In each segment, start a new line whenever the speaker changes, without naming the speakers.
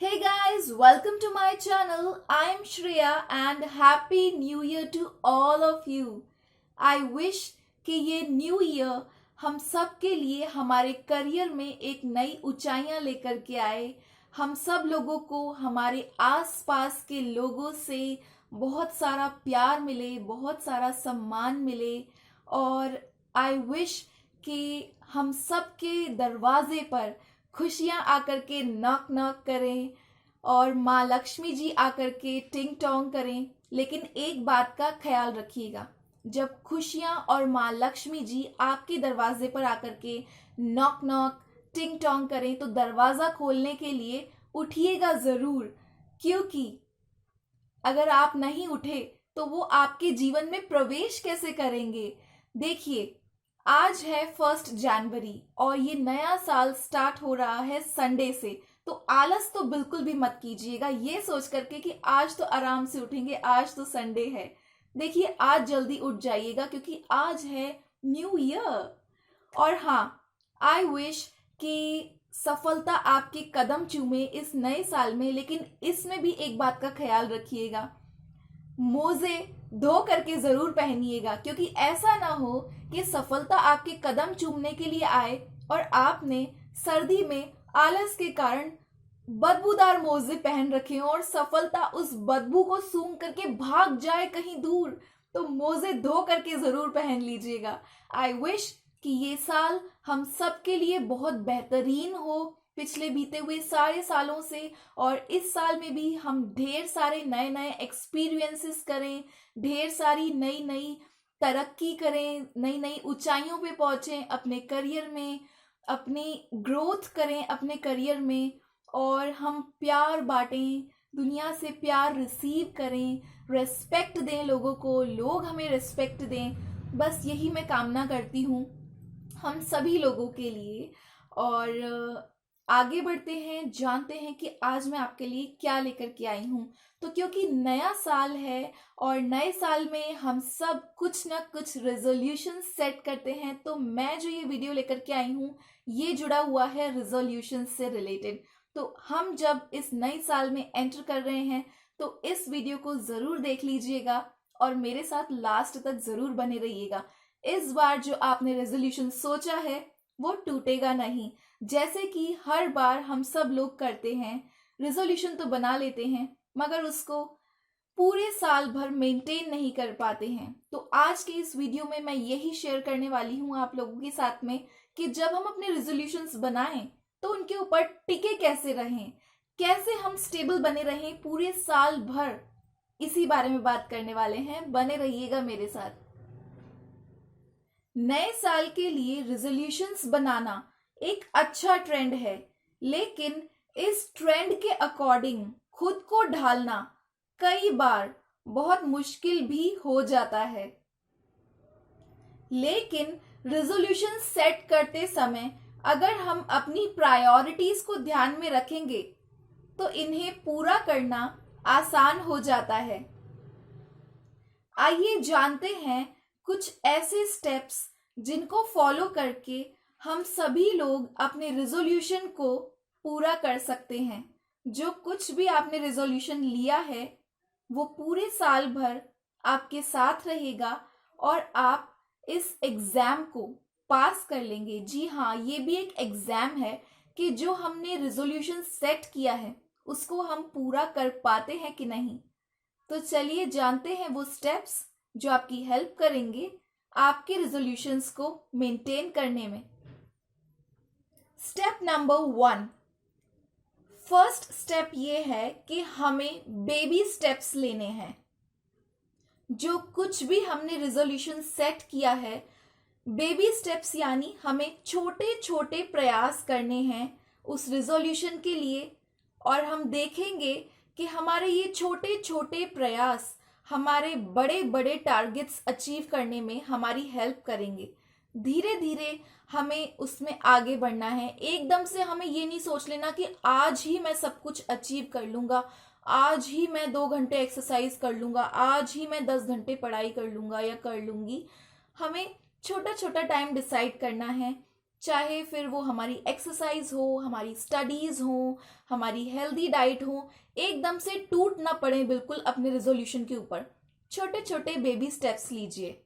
Hey guys, welcome to my channel. I am Shreya and Happy New Year to all of you. I wish कि ये new year हम सब के लिए हमारे करियर में एक नई ऊंचाइयां लेकर के आए। हम सब लोगों को हमारे आसपास के लोगों से बहुत सारा प्यार मिले, बहुत सारा सम्मान मिले और आई विश कि हम सब के दरवाजे पर खुशियां आकर के नॉक नॉक करें और माँ लक्ष्मी जी आकर के टिंग टोंग करें। लेकिन एक बात का ख्याल रखिएगा, जब खुशियां और माँ लक्ष्मी जी आपके दरवाजे पर आकर के नॉक नॉक टिंग टोंग करें तो दरवाजा खोलने के लिए उठिएगा जरूर, क्योंकि अगर आप नहीं उठे तो वो आपके जीवन में प्रवेश कैसे करेंगे। देखिए, आज है 1 जनवरी और ये नया साल स्टार्ट हो रहा है संडे से। तो आलस तो बिल्कुल भी मत कीजिएगा ये सोच करके कि आज तो आराम से उठेंगे, आज तो संडे है। देखिए, आज जल्दी उठ जाइएगा क्योंकि आज है न्यू ईयर। और हाँ, आई विश कि सफलता आपके कदम चूमे इस नए साल में। लेकिन इसमें भी एक बात का ख्याल रखिएगा, मोजे धो करके जरूर पहनिएगा, क्योंकि ऐसा ना हो कि सफलता आपके कदम चूमने के लिए आए और आपने सर्दी में आलस के कारण बदबूदार मोजे पहन रखे हों और सफलता उस बदबू को सूंघ करके भाग जाए कहीं दूर। तो मोजे धो करके जरूर पहन लीजिएगा। आई विश कि ये साल हम सब के लिए बहुत बेहतरीन हो पिछले बीते हुए सारे सालों से, और इस साल में भी हम ढेर सारे नए नए एक्सपीरियंसेस करें, ढेर सारी नई नई तरक्की करें, नई नई ऊंचाइयों पे पहुंचें अपने करियर में, अपनी ग्रोथ करें अपने करियर में, और हम प्यार बांटें, दुनिया से प्यार रिसीव करें, रेस्पेक्ट दें लोगों को, लोग हमें रेस्पेक्ट दें। बस यही मैं कामना करती हूँ हम सभी लोगों के लिए। और आगे बढ़ते हैं, जानते हैं कि आज मैं आपके लिए क्या लेकर के आई हूँ। तो क्योंकि नया साल है और नए साल में हम सब कुछ ना कुछ रेजोल्यूशन सेट करते हैं, तो मैं जो ये वीडियो लेकर के आई हूँ ये जुड़ा हुआ है रेजोल्यूशन से रिलेटेड। तो हम जब इस नए साल में एंटर कर रहे हैं तो इस वीडियो को ज़रूर देख लीजिएगा और मेरे साथ लास्ट तक ज़रूर बने रहिएगा। इस बार जो आपने रेजोल्यूशन सोचा है वो टूटेगा नहीं। जैसे कि हर बार हम सब लोग करते हैं, रेजोल्यूशन तो बना लेते हैं मगर उसको पूरे साल भर मेंटेन नहीं कर पाते हैं। तो आज के इस वीडियो में मैं यही शेयर करने वाली हूँ आप लोगों के साथ में कि जब हम अपने रेजोल्यूशंस बनाएं तो उनके ऊपर टिके कैसे रहें, कैसे हम स्टेबल बने रहें पूरे साल भर। इसी बारे में बात करने वाले हैं, बने रहिएगा मेरे साथ। नए साल के लिए रेजोल्यूशंस बनाना एक अच्छा ट्रेंड है, लेकिन इस ट्रेंड के अकॉर्डिंग खुद को ढालना कई बार बहुत मुश्किल भी हो जाता है। लेकिन रेजोल्यूशन सेट करते समय अगर हम अपनी प्रायोरिटीज को ध्यान में रखेंगे तो इन्हें पूरा करना आसान हो जाता है। आइए जानते हैं कुछ ऐसे स्टेप्स जिनको फॉलो करके हम सभी लोग अपने रेजोल्यूशन को पूरा कर सकते हैं। जो कुछ भी आपने रेजोल्यूशन लिया है वो पूरे साल भर आपके साथ रहेगा और आप इस एग्जाम को पास कर लेंगे। जी हाँ, ये भी एक एग्जाम है कि जो हमने रेजोल्यूशन सेट किया है उसको हम पूरा कर पाते हैं कि नहीं। तो चलिए जानते हैं वो स्टेप्स जो आपकी हेल्प करेंगे आपके रेजोल्यूशंस को मेंटेन करने में। स्टेप नंबर 1, फर्स्ट स्टेप ये है कि हमें बेबी स्टेप्स लेने हैं। जो कुछ भी हमने रेजोल्यूशन सेट किया है, बेबी स्टेप्स यानी हमें छोटे छोटे प्रयास करने हैं उस रेजोल्यूशन के लिए, और हम देखेंगे कि हमारे ये छोटे छोटे प्रयास हमारे बड़े बड़े टारगेट्स अचीव करने में हमारी हेल्प करेंगे। धीरे धीरे हमें उसमें आगे बढ़ना है। एकदम से हमें ये नहीं सोच लेना कि आज ही मैं सब कुछ अचीव कर लूँगा, आज ही मैं 2 घंटे एक्सरसाइज कर लूँगा, आज ही मैं 10 घंटे पढ़ाई कर लूँगा या कर लूँगी। हमें छोटा छोटा टाइम डिसाइड करना है, चाहे फिर वो हमारी एक्सरसाइज हो, हमारी स्टडीज हो, हमारी हेल्दी डाइट हो, एकदम से टूट ना पड़े बिल्कुल अपने रेजोल्यूशन के ऊपर। छोटे छोटे बेबी स्टेप्स लीजिए।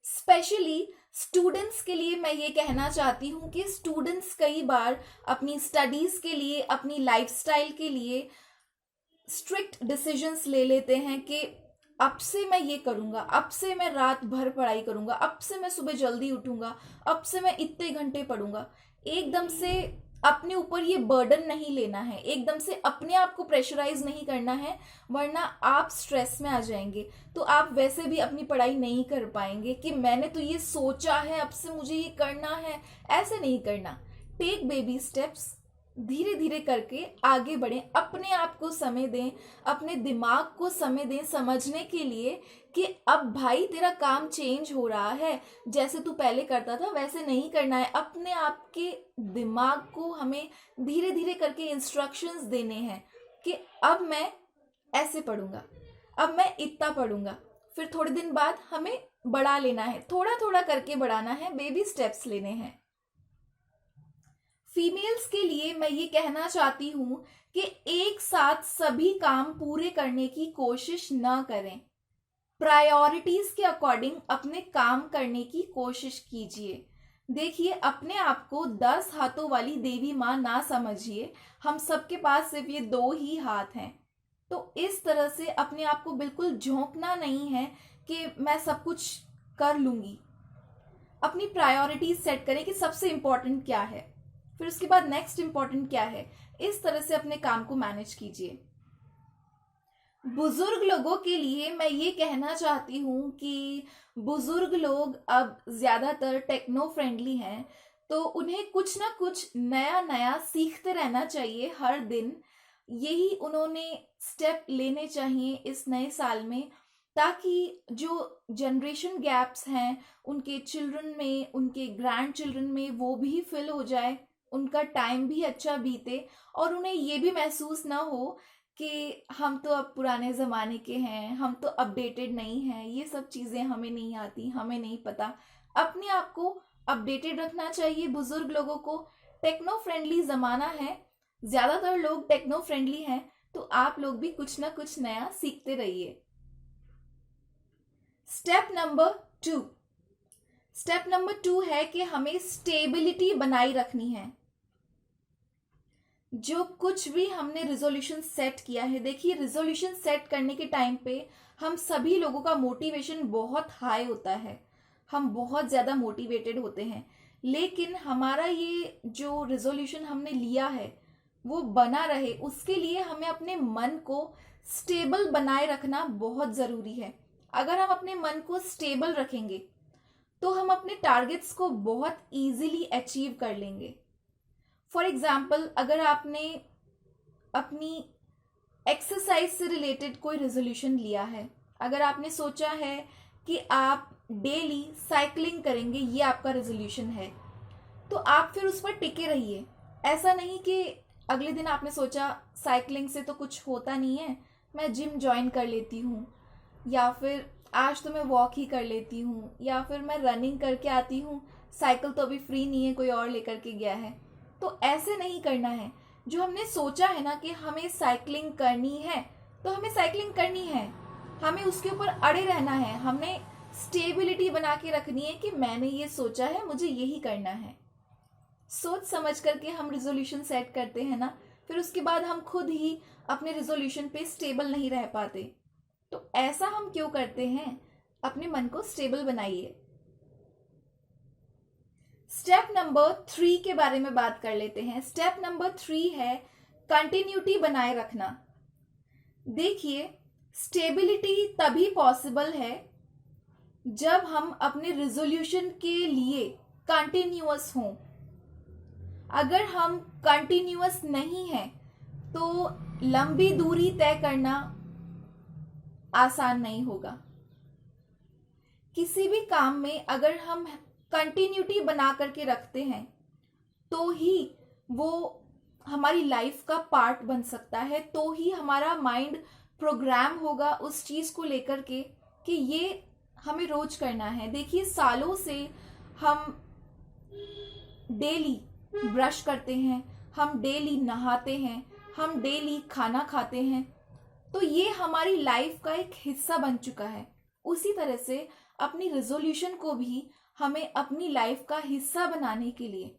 स्पेशली स्टूडेंट्स के लिए मैं ये कहना चाहती हूँ कि स्टूडेंट्स कई बार अपनी स्टडीज के लिए, अपनी लाइफस्टाइल के लिए स्ट्रिक्ट डिसीजंस ले लेते हैं कि अब से मैं ये करूँगा, अब से मैं रात भर पढ़ाई करूँगा, अब से मैं सुबह जल्दी उठूँगा, अब से मैं इतने घंटे पढ़ूँगा। एकदम से अपने ऊपर ये बर्डन नहीं लेना है, एकदम से अपने आप को प्रेशराइज नहीं करना है, वरना आप स्ट्रेस में आ जाएंगे। तो आप वैसे भी अपनी पढ़ाई नहीं कर पाएंगे कि मैंने तो ये सोचा है, अब से मुझे ये करना है। ऐसे नहीं करना। टेक बेबी स्टेप्स, धीरे धीरे करके आगे बढ़ें, अपने आप को समय दें, अपने दिमाग को समय दें समझने के लिए कि अब भाई तेरा काम चेंज हो रहा है, जैसे तू पहले करता था वैसे नहीं करना है। अपने आप के दिमाग को हमें धीरे धीरे करके इंस्ट्रक्शंस देने हैं कि अब मैं ऐसे पढ़ूंगा, अब मैं इतना पढ़ूंगा। फिर थोड़े दिन बाद हमें बढ़ा लेना है, थोड़ा थोड़ा करके बढ़ाना है, बेबी स्टेप्स लेने हैं। फीमेल्स के लिए मैं ये कहना चाहती हूँ कि एक साथ सभी काम पूरे करने की कोशिश ना करें। प्रायोरिटीज के अकॉर्डिंग अपने काम करने की कोशिश कीजिए। देखिए, अपने आप को 10 हाथों वाली देवी माँ ना समझिए। हम सबके पास सिर्फ ये 2 ही हाथ हैं। तो इस तरह से अपने आप को बिल्कुल झोंकना नहीं है कि मैं सब कुछ कर लूंगी। अपनी प्रायोरिटीज सेट करें कि सबसे इंपॉर्टेंट क्या है, फिर उसके बाद नेक्स्ट इंपॉर्टेंट क्या है। इस तरह से अपने काम को मैनेज कीजिए। बुजुर्ग लोगों के लिए मैं ये कहना चाहती हूँ कि बुजुर्ग लोग अब ज़्यादातर टेक्नो फ्रेंडली हैं, तो उन्हें कुछ ना कुछ नया नया सीखते रहना चाहिए हर दिन। यही उन्होंने स्टेप लेने चाहिए इस नए साल में, ताकि जो जनरेशन गैप्स हैं उनके चिल्ड्रन में, उनके ग्रैंड चिल्ड्रन में, वो भी फिल हो जाए, उनका टाइम भी अच्छा बीते और उन्हें ये भी महसूस ना हो कि हम तो अब पुराने ज़माने के हैं, हम तो अपडेटेड नहीं हैं, ये सब चीज़ें हमें नहीं आती, हमें नहीं पता। अपने आप को अपडेटेड रखना चाहिए बुजुर्ग लोगों को। टेक्नो फ्रेंडली ज़माना है, ज़्यादातर लोग टेक्नो फ्रेंडली हैं, तो आप लोग भी कुछ ना कुछ नया सीखते रहिए। स्टेप नंबर 2 है कि हमें स्टेबिलिटी बनाई रखनी है। जो कुछ भी हमने रिजोल्यूशन सेट किया है, देखिए रिजोल्यूशन सेट करने के टाइम पे हम सभी लोगों का मोटिवेशन बहुत हाई होता है, हम बहुत ज़्यादा मोटिवेटेड होते हैं, लेकिन हमारा ये जो रिजोल्यूशन हमने लिया है वो बना रहे, उसके लिए हमें अपने मन को स्टेबल बनाए रखना बहुत ज़रूरी है। अगर हम अपने मन को स्टेबल रखेंगे तो हम अपने टारगेट्स को बहुत ईजिली अचीव कर लेंगे। फॉर एग्जाम्पल, अगर आपने अपनी एक्सरसाइज से रिलेटेड कोई रेजोल्यूशन लिया है, अगर आपने सोचा है कि आप डेली साइकिलिंग करेंगे, ये आपका रेजोल्यूशन है, तो आप फिर उस पर टिके रहिए। ऐसा नहीं कि अगले दिन आपने सोचा साइकिलिंग से तो कुछ होता नहीं है, मैं जिम ज्वाइन कर लेती हूँ, या फिर आज तो मैं वॉक ही कर लेती हूँ, या फिर मैं रनिंग करके आती हूँ, साइकिल तो अभी फ्री नहीं है, कोई और लेकर के गया है। तो ऐसे नहीं करना है। जो हमने सोचा है ना कि हमें साइकिलिंग करनी है, तो हमें साइकिलिंग करनी है, हमें उसके ऊपर अड़े रहना है, हमें स्टेबिलिटी बना के रखनी है कि मैंने ये सोचा है, मुझे यही करना है। सोच समझ करके हम रिजोल्यूशन सेट करते हैं ना, फिर उसके बाद हम खुद ही अपने रिजोल्यूशन पे स्टेबल नहीं रह पाते। तो ऐसा हम क्यों करते हैं? अपने मन को स्टेबल बनाइए। स्टेप नंबर 3 के बारे में बात कर लेते हैं। स्टेप नंबर 3 है कंटिन्यूटी बनाए रखना। देखिए, स्टेबिलिटी तभी पॉसिबल है जब हम अपने रिजोल्यूशन के लिए कंटिन्यूअस हों। अगर हम कंटिन्यूअस नहीं हैं तो लंबी दूरी तय करना आसान नहीं होगा। किसी भी काम में अगर हम कंटिन्यूटी बना करके रखते हैं तो ही वो हमारी लाइफ का पार्ट बन सकता है, तो ही हमारा माइंड प्रोग्राम होगा उस चीज़ को लेकर के कि ये हमें रोज करना है। देखिए, सालों से हम डेली ब्रश करते हैं, हम डेली नहाते हैं, हम डेली खाना खाते हैं, तो ये हमारी लाइफ का एक हिस्सा बन चुका है। उसी तरह से अपनी रेजोल्यूशन को भी हमें अपनी लाइफ का हिस्सा बनाने के लिए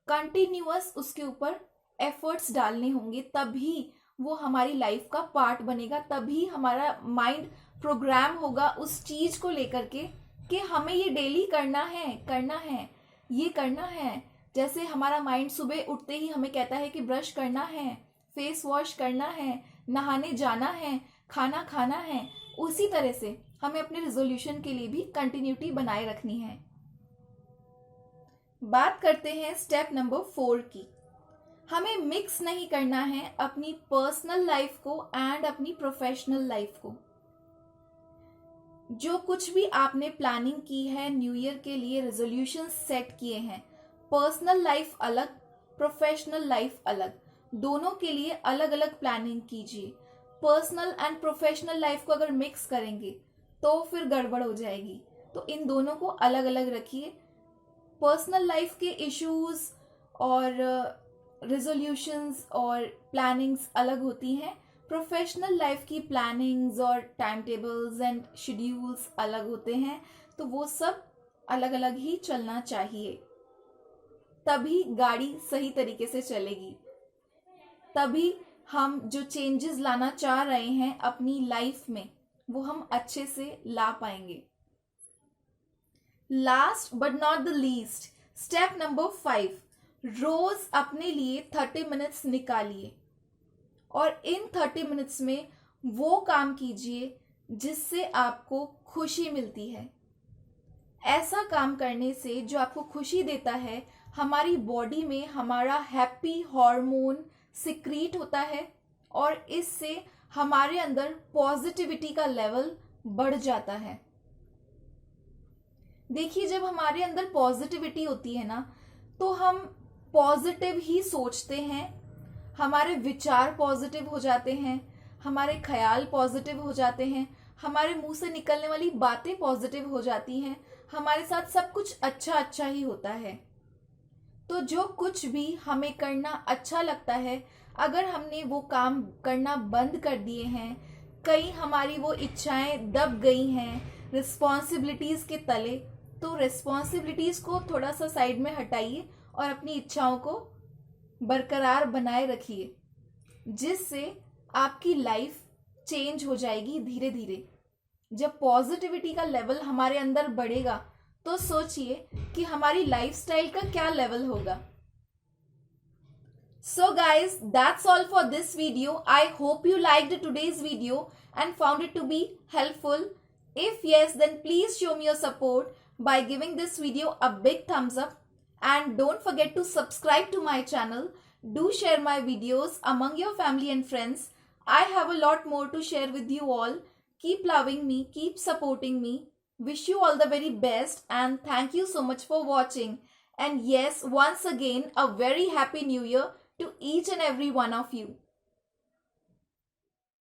कंटिन्यूअस उसके ऊपर एफर्ट्स डालने होंगे, तभी वो हमारी लाइफ का पार्ट बनेगा, तभी हमारा माइंड प्रोग्राम होगा उस चीज को लेकर के कि हमें ये डेली करना है, ये करना है। जैसे हमारा माइंड सुबह उठते ही हमें कहता है कि ब्रश करना है, फेस वॉश करना है, नहाने जाना है, खाना खाना है, उसी तरह से हमें अपने रेजोल्यूशन के लिए भी कंटिन्यूटी बनाए रखनी है। बात करते हैं स्टेप नंबर 4 की। हमें मिक्स नहीं करना है अपनी पर्सनल लाइफ को एंड अपनी प्रोफेशनल लाइफ को। जो कुछ भी आपने प्लानिंग की है न्यू ईयर के लिए, रेजोल्यूशन सेट किए हैं, पर्सनल लाइफ अलग, प्रोफेशनल लाइफ अलग, दोनों के लिए अलग अलग प्लानिंग कीजिए। पर्सनल एंड प्रोफेशनल लाइफ को अगर मिक्स करेंगे तो फिर गड़बड़ हो जाएगी, तो इन दोनों को अलग अलग रखिए। पर्सनल लाइफ के इश्यूज और रेजोल्यूशंस और प्लानिंग्स अलग होती हैं, प्रोफेशनल लाइफ की प्लानिंग्स और टाइम टेबल्स एंड शेड्यूल्स अलग होते हैं, तो वो सब अलग अलग ही चलना चाहिए, तभी गाड़ी सही तरीके से चलेगी, तभी हम जो चेंजेस लाना चाह रहे हैं अपनी लाइफ में वो हम अच्छे से ला पाएंगे। Last but not the least, step number 5, रोज अपने लिए 30 मिनट्स निकालिए और इन 30 मिनट्स में वो काम कीजिए जिससे आपको खुशी मिलती है। ऐसा काम करने से जो आपको खुशी देता है, हमारी बॉडी में हमारा हैप्पी हार्मोन सिक्रीट होता है और इससे हमारे अंदर पॉजिटिविटी का लेवल बढ़ जाता है। देखिए, जब हमारे अंदर पॉजिटिविटी होती है ना, तो हम पॉजिटिव ही सोचते हैं, हमारे विचार पॉजिटिव हो जाते हैं, हमारे ख्याल पॉजिटिव हो जाते हैं, हमारे मुंह से निकलने वाली बातें पॉजिटिव हो जाती हैं, हमारे साथ सब कुछ अच्छा ही होता है। तो जो कुछ भी हमें करना अच्छा लगता है, अगर हमने वो काम करना बंद कर दिए हैं, कहीं हमारी वो इच्छाएं दब गई हैं रिस्पॉन्सिबिलिटीज के तले, तो रिस्पॉन्सिबिलिटीज को थोड़ा सा साइड में हटाइए और अपनी इच्छाओं को बरकरार बनाए रखिए, जिससे आपकी लाइफ चेंज हो जाएगी धीरे धीरे। जब पॉजिटिविटी का लेवल हमारे अंदर बढ़ेगा तो सोचिए कि हमारी लाइफस्टाइल का क्या लेवल होगा। So guys, that's all for this video. I hope you liked today's video and found it to be helpful. If yes, then please show me your support by giving this video a big thumbs up. And don't forget to subscribe to my channel. Do share my videos among your family and friends. I have a lot more to share with you all. Keep loving me, keep supporting me. Wish you all the very best and thank you so much for watching. And yes, once again, a very happy new year to each and every one of you.